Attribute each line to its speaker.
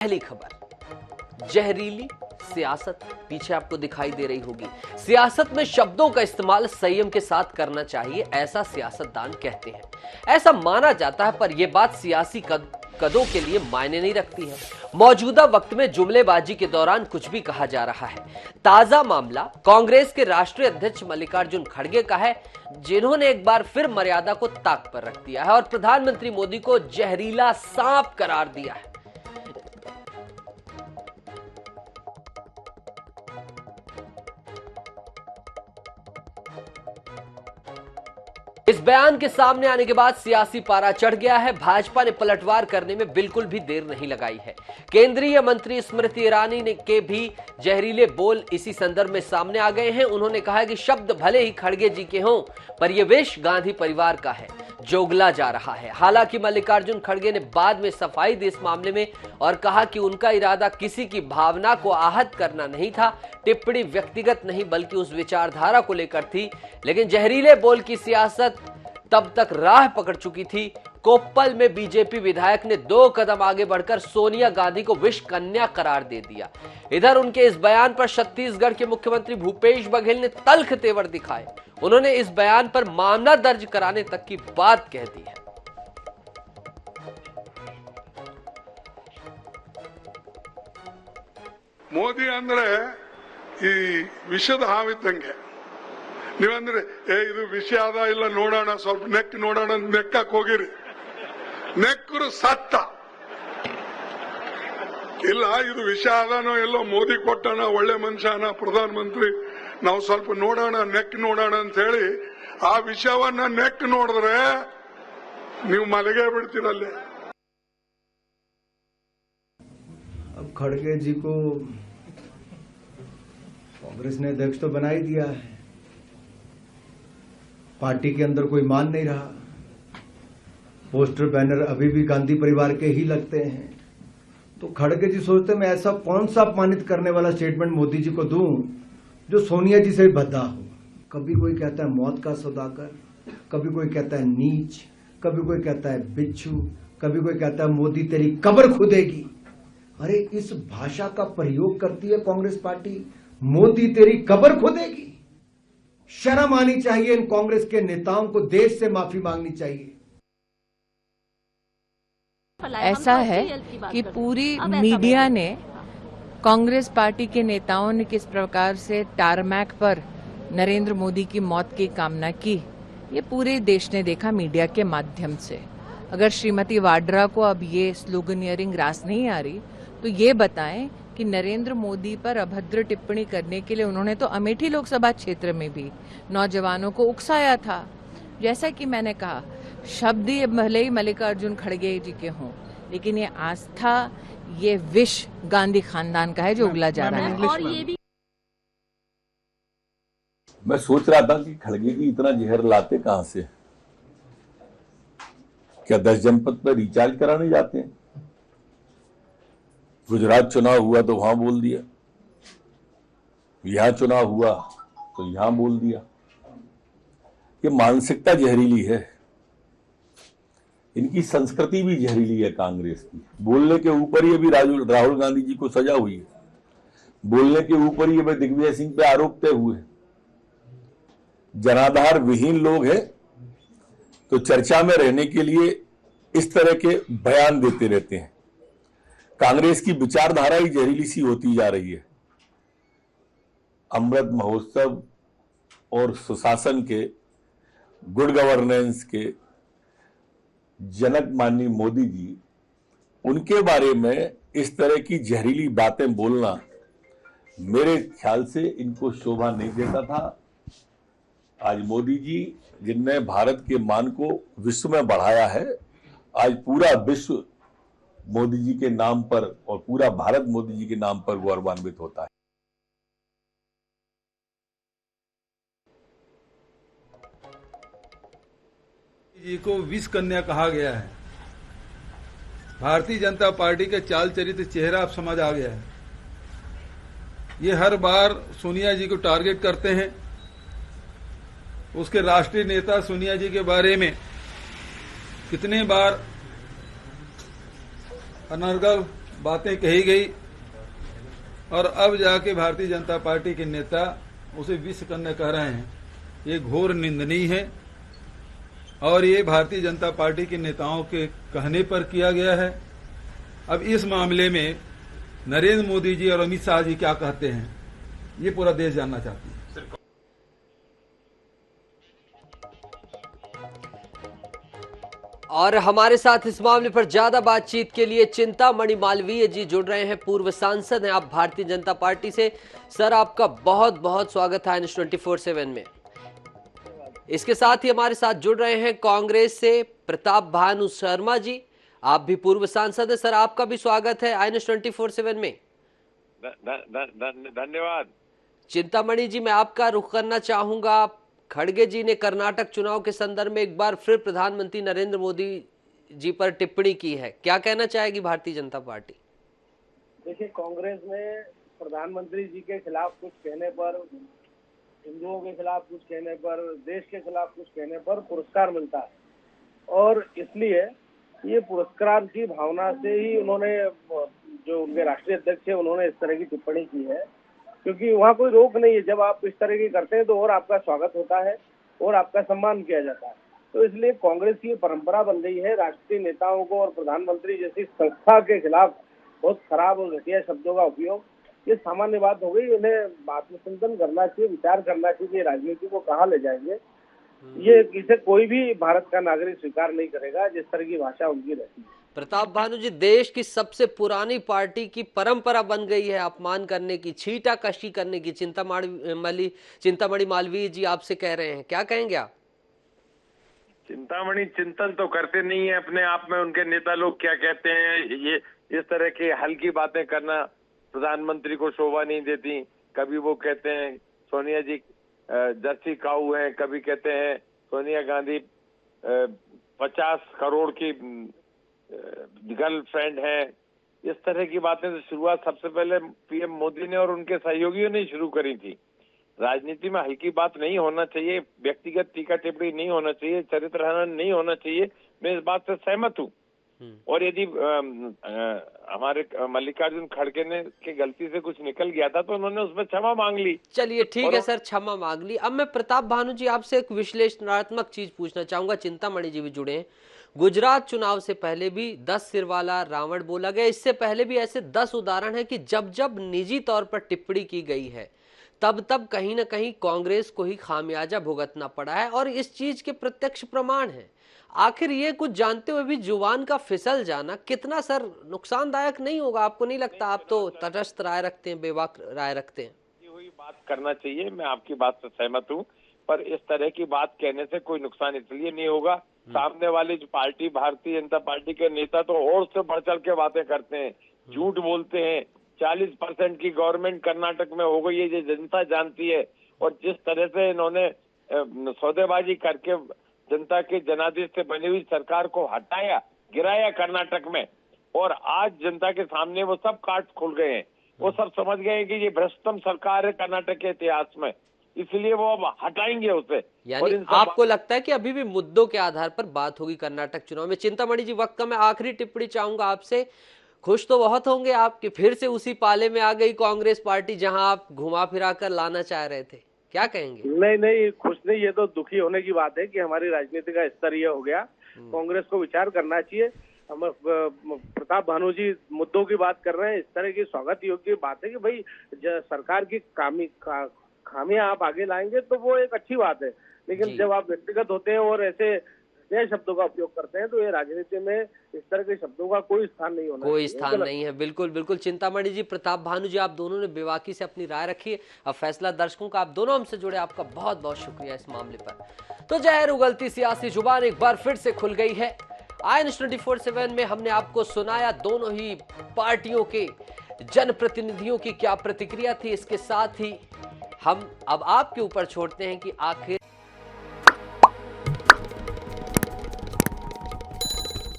Speaker 1: पहली खबर, जहरीली सियासत पीछे आपको दिखाई दे रही होगी। सियासत में शब्दों का इस्तेमाल संयम के साथ करना चाहिए, ऐसा सियासतदान कहते हैं। ऐसा माना जाता है, पर यह बात सियासी कदों के लिए मायने नहीं रखती है। मौजूदा वक्त में जुमलेबाजी के दौरान कुछ भी कहा जा रहा है। ताजा मामला कांग्रेस के राष्ट्रीय अध्यक्ष मल्लिकार्जुन खड़गे का है, जिन्होंने एक बार फिर मर्यादा को ताक पर रख दिया है और प्रधानमंत्री मोदी को जहरीला सांप करार दिया है। इस बयान के सामने आने के बाद सियासी पारा चढ़ गया है। भाजपा ने पलटवार करने में बिल्कुल भी देर नहीं लगाई है। केंद्रीय मंत्री स्मृति ईरानी ने के भी जहरीले बोल इसी संदर्भ में सामने आ गए हैं। उन्होंने कहा कि शब्द भले ही खड़गे जी के हों, पर यह विष गांधी परिवार का है जो उगला जा रहा है। हालांकि मल्लिकार्जुन खड़गे ने बाद में सफाई दी इस मामले में और कहा कि उनका इरादा किसी की भावना को आहत करना नहीं था। टिप्पणी व्यक्तिगत नहीं बल्कि उस विचारधारा को लेकर थी, लेकिन जहरीले बोल की सियासत तब तक राह पकड़ चुकी थी। कोप्पल में बीजेपी विधायक ने 2 कदम आगे बढ़कर सोनिया गांधी को विष कन्या करार दे दिया। इधर उनके इस बयान पर छत्तीसगढ़ के मुख्यमंत्री भूपेश बघेल ने तल्ख तेवर दिखाए। उन्होंने इस बयान पर मामला दर्ज कराने तक की बात कह दी है।
Speaker 2: ಮೋದಿ ಅಂದ್ರೆ ಈ ವಿಷದ ಹಾವಿದ್ದಂಗೆ. ನೀವಂದ್ರೆ ಇದು ವಿಷ ಅದ ಇಲ್ಲ ನೋಡೋಣ, ಸ್ವಲ್ಪ ನೆಕ್ ನೋಡೋಣ ನೆಕ್ಕಕ್ ಹೋಗಿರಿ, ನೆಕ್ಕರು ಸತ್ತ ಇಲ್ಲ. ಇದು ವಿಷ ಅದಾನೋ ಎಲ್ಲೋ ಮೋದಿ ಕೊಟ್ಟಣ, ಒಳ್ಳೆ ಮನುಷ್ಯನ ಪ್ರಧಾನ ಮಂತ್ರಿ, ನಾವು ಸ್ವಲ್ಪ ನೋಡೋಣ ನೆಕ್ ನೋಡೋಣ ಅಂತ ಹೇಳಿ ಆ ವಿಷವನ್ನ ನೆಕ್ ನೋಡಿದ್ರೆ ನೀವು ಮಲಗೇ ಬಿಡ್ತೀರಲ್ಲೇ.
Speaker 3: अब खड़गे जी को कांग्रेस ने अध्यक्ष तो बना ही दिया है, पार्टी के अंदर कोई मान नहीं रहा। पोस्टर बैनर अभी भी गांधी परिवार के ही लगते हैं। तो खड़गे जी सोचते मैं ऐसा कौन सा अपमानित करने वाला स्टेटमेंट मोदी जी को दूं जो सोनिया जी से भी भद्दा हो। कभी कोई कहता है मौत का सौदागर, कभी कोई कहता है नीच, कभी कोई कहता है बिच्छू, कभी कोई कहता है मोदी तेरी कब्र खुदेगी। अरे इस भाषा का प्रयोग करती है कांग्रेस पार्टी, मोदी तेरी कब्र खुदेगी। शर्म आनी चाहिए इन कांग्रेस के नेताओं को, देश से माफी मांगनी चाहिए।
Speaker 4: ऐसा है कि पूरी मीडिया ने कांग्रेस पार्टी के नेताओं ने किस प्रकार से टारमैक पर नरेंद्र मोदी की मौत की कामना की, ये पूरे देश ने देखा मीडिया के माध्यम से। अगर श्रीमती वाड्रा को अब ये स्लोगनियरिंग रास नहीं आ रही तो ये बताएं कि नरेंद्र मोदी पर अभद्र टिप्पणी करने के लिए उन्होंने तो अमेठी लोकसभा क्षेत्र में भी नौजवानों को उकसाया था। जैसा कि मैंने कहा, शब्द ये भले ही मल्लिकार्जुन खड़गे जी के हों, लेकिन ये आस्था, ये विष गांधी खानदान का है जो उगला जा रहा है।
Speaker 5: और ये भी
Speaker 6: मैं सोच रहा था कि खड़गे जी इतना जहर लाते कहां से? क्या 10 जनपद पर रिचार्ज कराने जाते हैं? गुजरात चुनाव हुआ तो वहां बोल दिया, यहां चुनाव हुआ तो यहां बोल दिया। ये मानसिकता जहरीली है, इनकी संस्कृति भी जहरीली है कांग्रेस की। बोलने के ऊपर ही अभी राहुल गांधी जी को सजा हुई है, बोलने के ऊपर ही अभी दिग्विजय सिंह पे आरोप तय हुए। जनाधार विहीन लोग हैं तो चर्चा में रहने के लिए इस तरह के बयान देते रहते हैं। कांग्रेस की विचारधारा ही जहरीली सी होती जा रही है। अमृत महोत्सव और सुशासन के, गुड गवर्नेंस के जनक माननीय मोदी जी, उनके बारे में इस तरह की जहरीली बातें बोलना मेरे ख्याल से इनको शोभा नहीं देता था। आज मोदी जी, जिनने भारत के मान को विश्व में बढ़ाया है, आज पूरा विश्व मोदी जी के नाम पर और पूरा भारत मोदी जी के नाम पर गौरवान्वित होता है।
Speaker 7: जी को विष कन्या कहा गया है। भारतीय जनता पार्टी के चाल चरित्र चेहरा अब समझ आ गया है। ये हर बार सोनिया जी को टारगेट करते हैं। उसके राष्ट्रीय नेता सोनिया जी के बारे में कितने बार अनर्गल बातें कही गई और अब जाके भारतीय जनता पार्टी के नेता उसे विष कन्या कह रहे हैं, ये घोर निंदनीय है और ये भारतीय जनता पार्टी के नेताओं के कहने पर किया गया है। अब इस मामले में नरेंद्र मोदी जी और अमित शाह जी क्या कहते हैं, ये पूरा देश जानना चाहती है।
Speaker 1: और हमारे साथ इस मामले पर ज्यादा बातचीत के लिए चिंतामणि मालवीय जी जुड़ रहे हैं, पूर्व सांसद हैं आप भारतीय जनता पार्टी से। सर, आपका बहुत बहुत स्वागत है न्यूज़ 24/7 में। इसके साथ ही हमारे साथ जुड़ रहे हैं कांग्रेस से प्रताप भानु शर्मा जी, आप भी पूर्व सांसद हैं। सर, आपका भी स्वागत है न्यूज़ 24/7 में।
Speaker 5: धन्यवाद।
Speaker 1: चिंतामणि जी, मैं आपका रुख करना चाहूंगा। खड़गे जी ने कर्नाटक चुनाव के संदर्भ में एक बार फिर प्रधानमंत्री नरेंद्र मोदी जी पर टिप्पणी की है, क्या कहना चाहेगी भारतीय जनता पार्टी?
Speaker 8: देखिए, कांग्रेस में प्रधानमंत्री जी के खिलाफ कुछ कहने पर, हिंदुओं के खिलाफ कुछ कहने पर, देश के खिलाफ कुछ कहने पर पुरस्कार मिलता है और इसलिए ये पुरस्कार की भावना से ही उन्होंने, जो उनके राष्ट्रीय अध्यक्ष है, उन्होंने इस तरह की टिप्पणी की है, क्योंकि वहाँ कोई रोक नहीं है। जब आप इस तरह की करते हैं तो और आपका स्वागत होता है और आपका सम्मान किया जाता है। तो इसलिए कांग्रेस की परंपरा बन गई है राष्ट्रीय नेताओं को और प्रधानमंत्री जैसी संस्था के खिलाफ बहुत खराब और घटिया शब्दों का उपयोग, ये सामान्य बात हो गई। इन्हें आत्मचिंतन करना चाहिए, विचार करना चाहिए कि राजनीति को कहाँ ले जाएंगे। ये इसे कोई भी भारत का नागरिक स्वीकार नहीं करेगा, जिस तरह की भाषा उनकी रहती है।
Speaker 1: प्रताप भानु जी, देश की सबसे पुरानी पार्टी की परंपरा बन गई है अपमान करने की, छीटाकशी करने की। चिंतामणि मालवीय जी आपसे कह रहे हैं, क्या कहेंगे आप?
Speaker 5: चिंतामणि चिंतन तो करते नहीं है अपने आप में, उनके नेता लोग क्या कहते हैं, ये इस तरह की हल्की बातें करना प्रधानमंत्री को शोभा नहीं देती। कभी वो कहते हैं सोनिया जी जर्सी काऊ हैं, कभी कहते हैं सोनिया गांधी 50 करोड़ की गर्लफ्रेंड है। इस तरह की बातें तो शुरुआत सबसे पहले पीएम मोदी ने और उनके सहयोगियों ने शुरू करी थी। राजनीति में हल्की बात नहीं होना चाहिए, व्यक्तिगत टीका टिप्पणी नहीं होना चाहिए, चरित्र हनन नहीं होना चाहिए। मैं इस बात से सहमत हूँ। और यदि हमारे मल्लिकार्जुन खड़गे ने की गलती से कुछ निकल गया था तो उन्होंने उसमें क्षमा मांग ली।
Speaker 1: चलिए ठीक है सर, क्षमा मांग ली। अब मैं प्रताप भानु जी आपसे एक विश्लेषणात्मक चीज पूछना चाहूंगा, चिंतामणि जी भी जुड़े हैं। गुजरात चुनाव से पहले भी 10 सिर वाला रावण बोला गया, इससे पहले भी ऐसे 10 उदाहरण है कि जब जब निजी तौर पर टिप्पणी की गई है तब तब कहीं ना कहीं कांग्रेस को ही खामियाजा भुगतना पड़ा है और इस चीज के प्रत्यक्ष प्रमाण है। आखिर ये कुछ जानते हुए भी जुबान का फिसल जाना कितना सर नुकसानदायक नहीं होगा? आपको नहीं लगता? आप तो तटस्थ राय रखते हैं, बेबाक राय रखते हैं।
Speaker 5: हुई बात करना चाहिए, मैं आपकी बात से सहमत हूँ, पर इस तरह की बात कहने से कोई नुकसान इसलिए नहीं होगा। सामने वाली जो पार्टी, भारतीय जनता पार्टी के नेता तो और से बढ़ चढ़ के बातें करते हैं, झूठ बोलते हैं। 40% की गवर्नमेंट कर्नाटक में हो गई है, ये जनता जानती है। और जिस तरह से इन्होंने सौदेबाजी करके जनता के जनादेश से बनी हुई सरकार को हटाया, गिराया कर्नाटक में, और आज जनता के सामने वो सब काट खुल गए हैं। वो सब समझ गए हैं कि ये भ्रष्टतम सरकार है कर्नाटक के इतिहास में, इसलिए वो अब हटाएंगे उसे।
Speaker 1: यानी आपको लगता है कि अभी भी मुद्दों के आधार पर बात होगी कर्नाटक चुनाव में? चिंतामणि जी, वक्त का मैं आखिरी टिप्पणी चाहूंगा आपसे। खुश तो बहुत होंगे आप कि फिर से उसी पाले में आ गई कांग्रेस पार्टी जहां आप घुमा फिरा कर लाना चाह रहे थे, क्या कहेंगे?
Speaker 8: नहीं, खुश नहीं, ये तो दुखी होने की बात है कि हमारी राजनीति का स्तर ये हो गया। कांग्रेस को विचार करना चाहिए। हम प्रताप भानु जी मुद्दों की बात कर रहे हैं, इस तरह की स्वागत योग्य बात है कि भाई सरकार की खामियां आप आगे लाएंगे तो वो एक अच्छी बात है, लेकिन जब आप व्यक्तिगत होते हैं और ऐसे नए शब्दों का उपयोग करते हैं तो ये राजनीति में इस तरह के शब्दों का कोई स्थान नहीं होना, कोई
Speaker 1: स्थान नहीं है। बिल्कुल बिल्कुल। चिंतामणि जी, प्रताप भानु जी, आप दोनों ने बेबाकी से अपनी राय रखी है। अब फैसला दर्शकों का। आप दोनों हमसे जुड़े, आपका बहुत बहुत शुक्रिया इस मामले पर। तो जहर उगलती सियासी जुबान एक बार फिर से खुल गई है। न्यूज़ 24/7 में हमने आपको सुनाया दोनों ही पार्टियों के जनप्रतिनिधियों की क्या प्रतिक्रिया थी। इसके साथ ही हम अब आपके ऊपर छोड़ते हैं कि आखिर